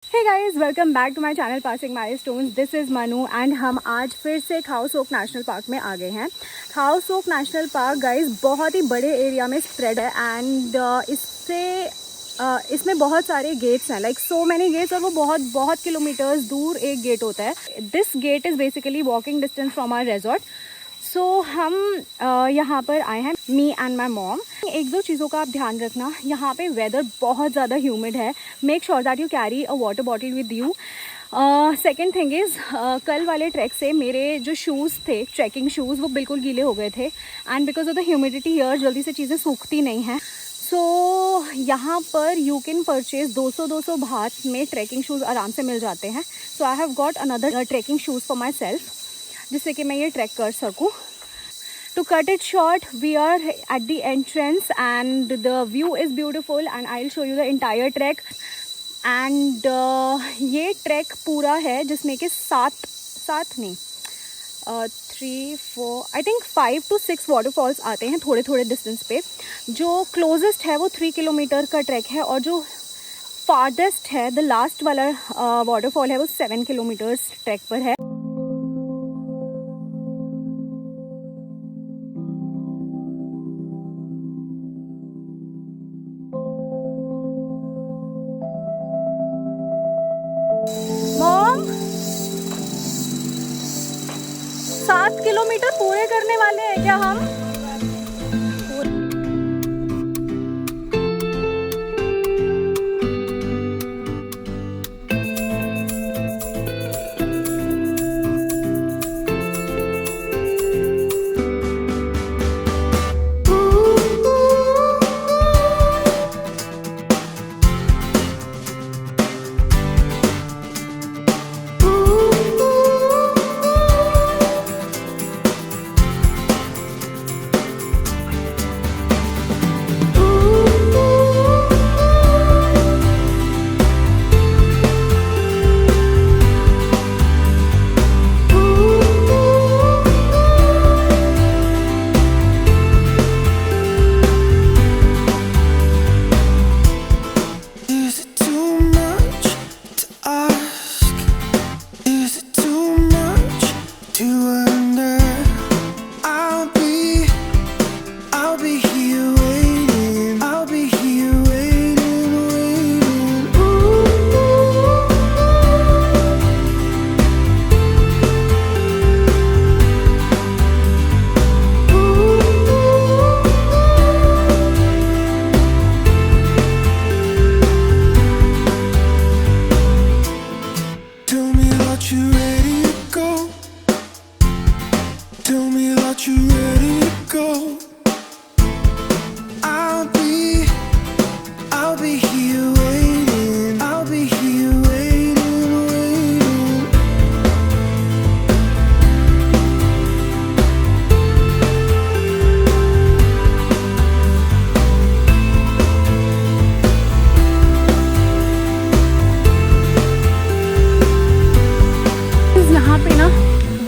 Hey guys, welcome back to my channel passing milestones. This is Manu and हम आज फिर से खाओ सोक नेशनल पार्क में आ गए हैं। खाओ सोक नेशनल पार्क गाइस बहुत ही बड़े एरिया में स्प्रेड है एंड इसमें बहुत सारे गेट्स हैं, लाइक सो मैनी गेट्स, और वो बहुत बहुत किलोमीटर्स दूर एक गेट होता है। This gate is basically walking distance from our resort. So हम यहाँ पर आए हैं, मी एंड माई मॉम। एक दो चीज़ों का आप ध्यान रखना, यहाँ पे वेदर बहुत ज़्यादा ह्यूमिड है। Make sure that you carry a water bottle with you. Second thing is, कल वाले ट्रैक से मेरे जो शूज़ थे, ट्रैकिंग शूज़, वो बिल्कुल गीले हो गए थे and because of the humidity here जल्दी से चीज़ें सूखती नहीं हैं। सो यहाँ पर यू कैन परचेज 200 बात में ट्रैकिंग शूज़ आराम से मिल जाते हैं। So I have got another trekking shoes for myself, जिससे कि मैं ये ट्रैक कर सकूँ। To cut it short, we are at the entrance and the view is beautiful and I'll show you the entire trek. And ये track पूरा है जिसमें कि सात नहीं 3 4 आई थिंक 5 to 6 वाटरफॉल्स आते हैं थोड़े थोड़े डिस्टेंस पे। जो क्लोजेस्ट है वो 3 किलोमीटर का ट्रैक है और जो फारदेस्ट है, द लास्ट वाला वाटरफॉल है, वो 7 किलोमीटर्स ट्रैक पर है। मॉम, 7 किलोमीटर पूरे करने वाले हैं क्या हम?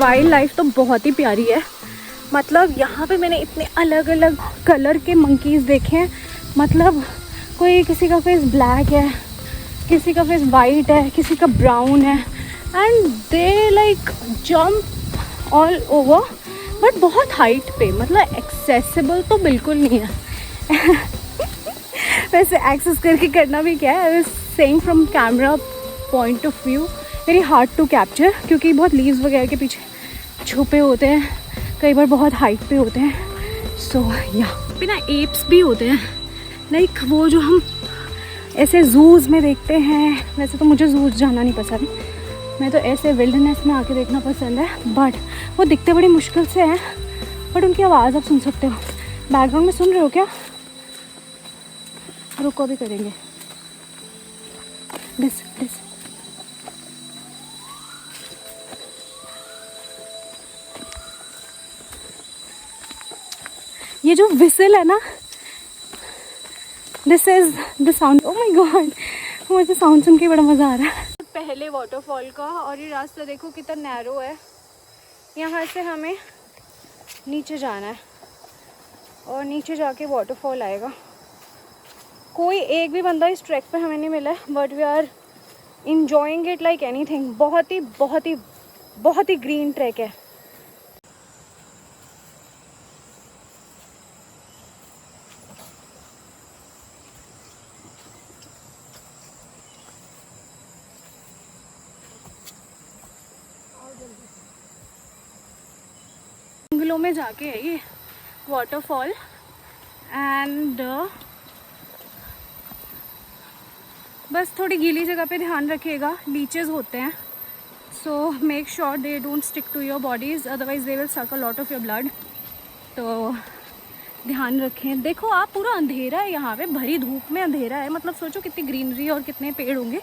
वाइल्ड लाइफ तो बहुत ही प्यारी है। मतलब यहाँ पे मैंने इतने अलग अलग कलर के मंकीज़ देखे हैं। मतलब कोई, किसी का फेस ब्लैक है, किसी का फेस वाइट है, किसी का ब्राउन है and they like jump all over, but बहुत हाइट पे, मतलब एक्सेसिबल तो बिल्कुल नहीं है। वैसे एक्सेस करके करना भी क्या है, I was saying from camera point of view very hard to capture, क्योंकि बहुत लीव्स वगैरह के पीछे छुपे होते हैं, कई बार बहुत हाइट पे होते हैं। सो यहाँ पे ना एप्स भी होते हैं, लाइक वो जो हम ऐसे जूज में देखते हैं। वैसे तो मुझे जूज जाना नहीं पसंद, मैं तो ऐसे विल्डरनेस में आके देखना पसंद है, बट वो दिखते बड़ी मुश्किल से हैं। बट उनकी आवाज़ आप सुन सकते हो, बैकग्राउंड में सुन रहे हो क्या? रुको भी करेंगे। दिस ये जो विसल है ना, this is the sound. Oh my God, मुझे साउंड सुन के बड़ा मज़ा आ रहा है। पहले वाटरफॉल का, और ये रास्ता देखो कितना नैरो है। यहाँ से हमें नीचे जाना है और नीचे जाके वाटरफॉल आएगा। कोई एक भी बंदा इस ट्रैक पे हमें नहीं मिला है, but we are enjoying it like anything. बहुत ही ग्रीन ट्रैक है. जंगलों में जाके है ये वाटरफॉल. एंड बस थोड़ी गीली जगह पे ध्यान रखिएगा, लीचेस होते हैं. So make sure they don't stick to your bodies, otherwise they will suck a lot of your blood. तो ध्यान रखें. देखो आप, पूरा अंधेरा है यहाँ पे, भरी धूप में अंधेरा है. मतलब सोचो कितनी ग्रीनरी और कितने पेड़ होंगे.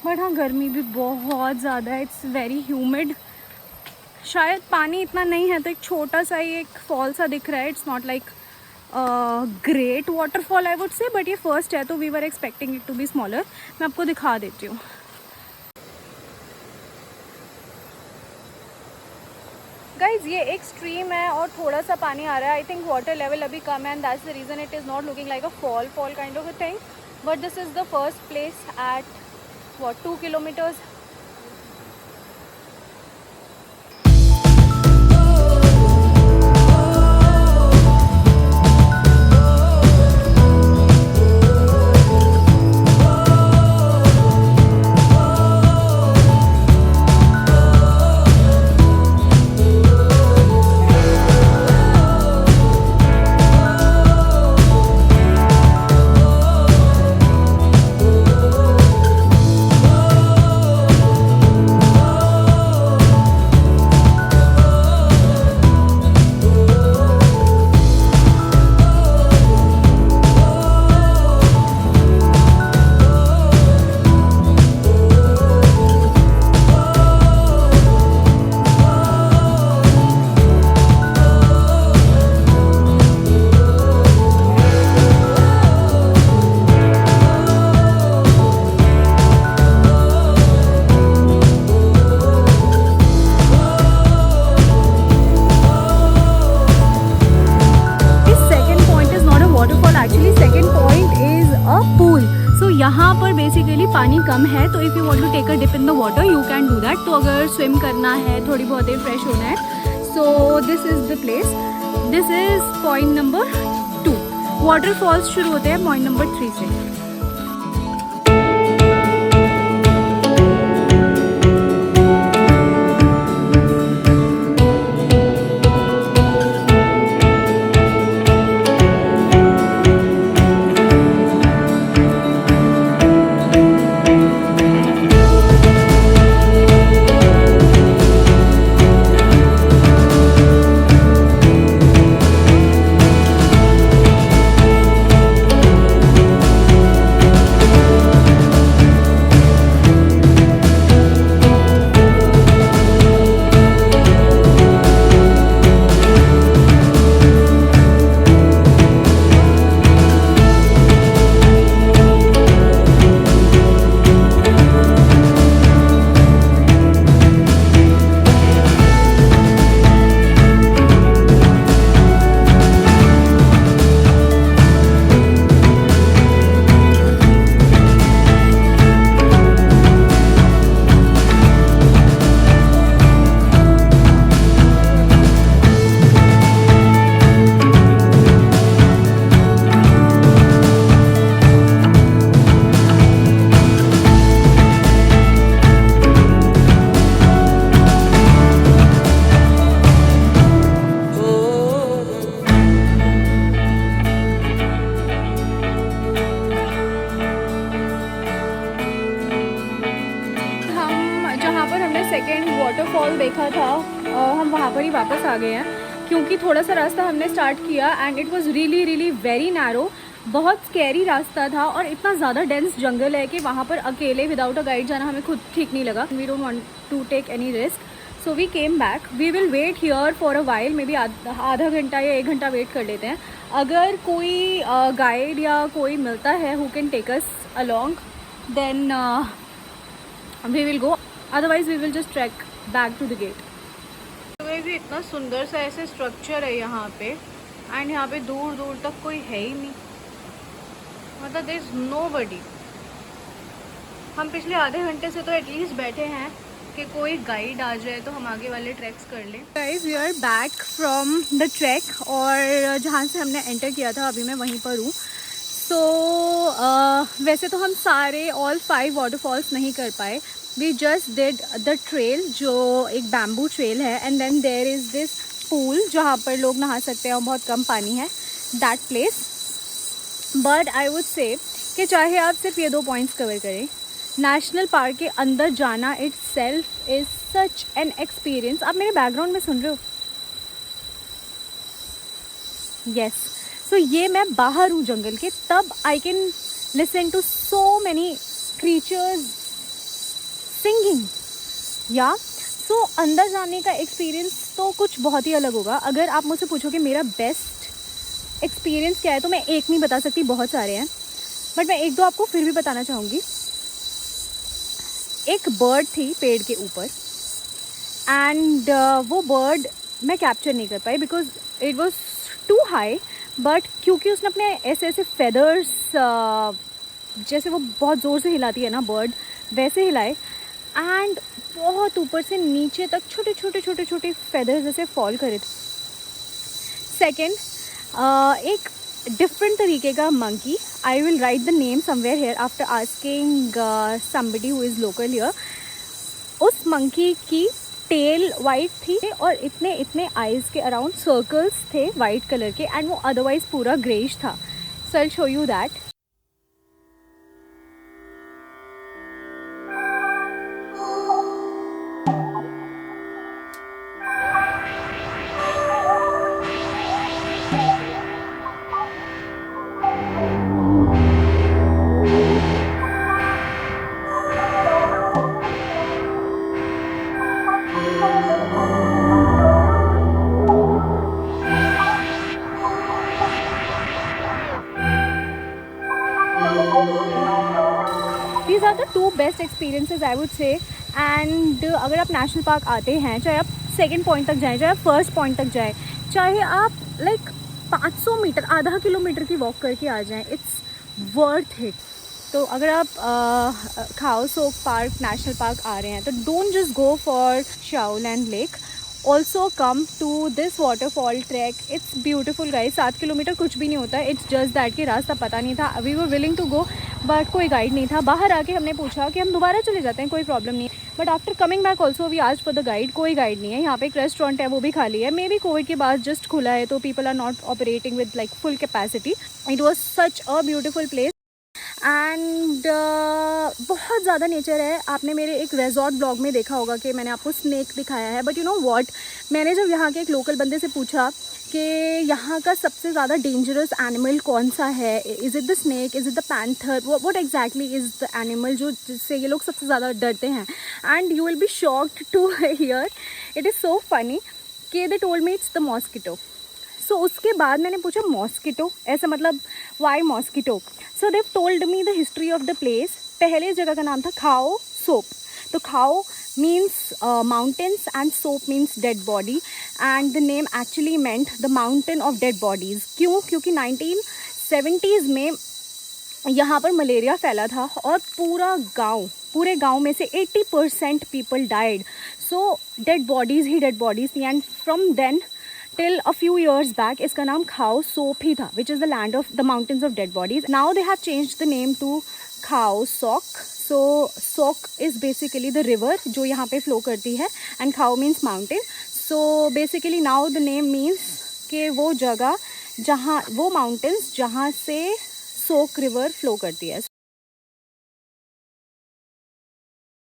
बट हाँ, गर्मी भी बहुत ज़्यादा है. It's very humid. शायद पानी इतना नहीं है, तो एक छोटा सा ही एक फॉल सा दिख रहा है. It's not like great waterfall I would say, but ये फर्स्ट है तो we were expecting it to be smaller. मैं आपको दिखा देती हूँ. गाइज ये एक स्ट्रीम है और थोड़ा सा पानी आ रहा है. आई थिंक वाटर लेवल अभी कम है, and that's the reason it is not looking like a fall kind of a thing. But this is the first place at 2 kilometres. यहाँ पर बेसिकली पानी कम है, तो if you want to take a dip in the water you can do that. तो अगर swim करना है, थोड़ी बहुत ही फ्रेश होना है, so this is the place. This is point number 2. Waterfalls शुरू होते हैं पॉइंट नंबर 3 से. सेकेंड वाटरफॉल देखा था, हम वहाँ पर ही वापस आ गए हैं, क्योंकि थोड़ा सा रास्ता हमने स्टार्ट किया and it was really very narrow. बहुत स्कैरी रास्ता था और इतना ज़्यादा डेंस जंगल है कि वहाँ पर अकेले विदाउट अ गाइड जाना हमें खुद ठीक नहीं लगा. We don't want to take any risk, so we came back. We will wait here for a while, maybe आधा घंटा या 1 घंटा वेट कर लेते हैं. अगर कोई गाइड या कोई मिलता है who can take us along, then we will go, otherwise we will just track back to the gate. भी इतना सुंदर सा ऐसे स्ट्रक्चर है यहाँ पे, एंड यहाँ पे दूर दूर तक कोई है ही नहीं, मतलब देयर इज नोबडी. हम पिछले आधे घंटे से तो एटलीस्ट बैठे हैं कि कोई गाइड आ जाए तो हम आगे वाले ट्रैक्स कर लें। Guys we are back from the track, और जहाँ से हमने एंटर किया था अभी मैं वहीं पर हूँ। सो वैसे तो हम सारे ऑल 5 वाटरफॉल्स नहीं कर पाए। We just did the trail जो एक बैम्बू ट्रेल है, and then there is this pool जहाँ पर लोग नहा सकते हैं और बहुत कम पानी है, that place. But I would से कि चाहे आप सिर्फ ये 2 पॉइंट्स कवर करें, नेशनल पार्क के अंदर जाना it self is such an experience. आप मेरे बैकग्राउंड में सुन रहे हो? यस, सो ये मैं बाहर हूँ जंगल के, तब I can listen to so many creatures singing. या सो अंदर जाने का एक्सपीरियंस तो कुछ बहुत ही अलग होगा। अगर आप मुझसे पूछोगे मेरा बेस्ट एक्सपीरियंस क्या है, तो मैं एक नहीं बता सकती, बहुत सारे हैं, बट मैं 1-2 आपको फिर भी बताना चाहूँगी। एक बर्ड थी पेड़ के ऊपर, एंड वो बर्ड मैं कैप्चर नहीं कर पाई because it was too high, but क्योंकि उसने अपने ऐसे ऐसे फेदर्स जैसे वो बहुत ज़ोर से हिलाती है ना बर्ड, वैसे हिलाए, एंड बहुत ऊपर से नीचे तक छोटे छोटे छोटे छोटे फेदर्स जैसे फॉल करे थे। सेकेंड, एक डिफरेंट तरीके का monkey, I will write the name somewhere here after asking somebody who is local here. उस मंकी की टेल वाइट थी और इतने इतने आइज़ के अराउंड सर्कल्स थे वाइट कलर के, एंड वो अदरवाइज पूरा ग्रेइश था। So I will show you that. These are the 2 best experiences I would say. And अगर आप नेशनल पार्क आते हैं, चाहे आप 2nd पॉइंट तक जाएँ, चाहे आप 1st पॉइंट तक जाएँ, चाहे आप लाइक 500 मीटर आधा किलोमीटर की वॉक करके आ जाएँ, इट्स वर्थ इट। तो अगर आप Khao Sok park national park आ रहे हैं तो don't just go for Cheow Lan lake, also come to this waterfall track. It's beautiful guys. 7 kilometre कुछ भी नहीं होता, इट्स जस्ट दैट कि रास्ता पता नहीं था, we were willing to go but कोई गाइड नहीं था। बाहर आके हमने पूछा कि हम दोबारा चले जाते हैं, कोई प्रॉब्लम नहीं, but after coming back also we asked for the guide, कोई गाइड नहीं है। यहाँ पे एक रेस्टोरेंट है वो भी खाली है, मे बी कोविड के बाद जस्ट खुला है तो people are not operating with like full capacity. It was such a beautiful place and बहुत ज़्यादा नेचर है। आपने मेरे एक रिजॉर्ट ब्लॉग में देखा होगा कि मैंने आपको स्नेक दिखाया है, बट यू नो व्हाट, मैंने जब यहाँ के एक लोकल बंदे से पूछा कि यहाँ का सबसे ज़्यादा डेंजरस एनिमल कौन सा है, is it the snake, is it the panther, what exactly is the animal जो जिससे ये लोग सबसे ज़्यादा डरते हैं, and you will be shocked to hear, it is so funny कि they told me it's the mosquito. So उसके बाद मैंने पूछा मॉस्किटो ऐसा मतलब why mosquito. So they told me the history of the place. पहले जगह का नाम था खाओ सोप। तो खाओ means mountains and soap means dead body, and the name actually meant the mountain of dead bodies. क्यों? क्योंकि 1970s में यहाँ पर मलेरिया फैला था और पूरे गांव में से 80% people died. So dead bodies ही डेड बॉडीज़ थी, and from then till a few years back इसका नाम खाओ सोप ही था, which is the land of the mountains of dead bodies. Now they have changed the name to खाओ सोक. So soak is basically the river जो यहाँ पे flow करती है, and खाओ means mountain. So basically now the name means कि वो जगह जहाँ वो mountains जहाँ से सोक रिवर फ्लो करती है।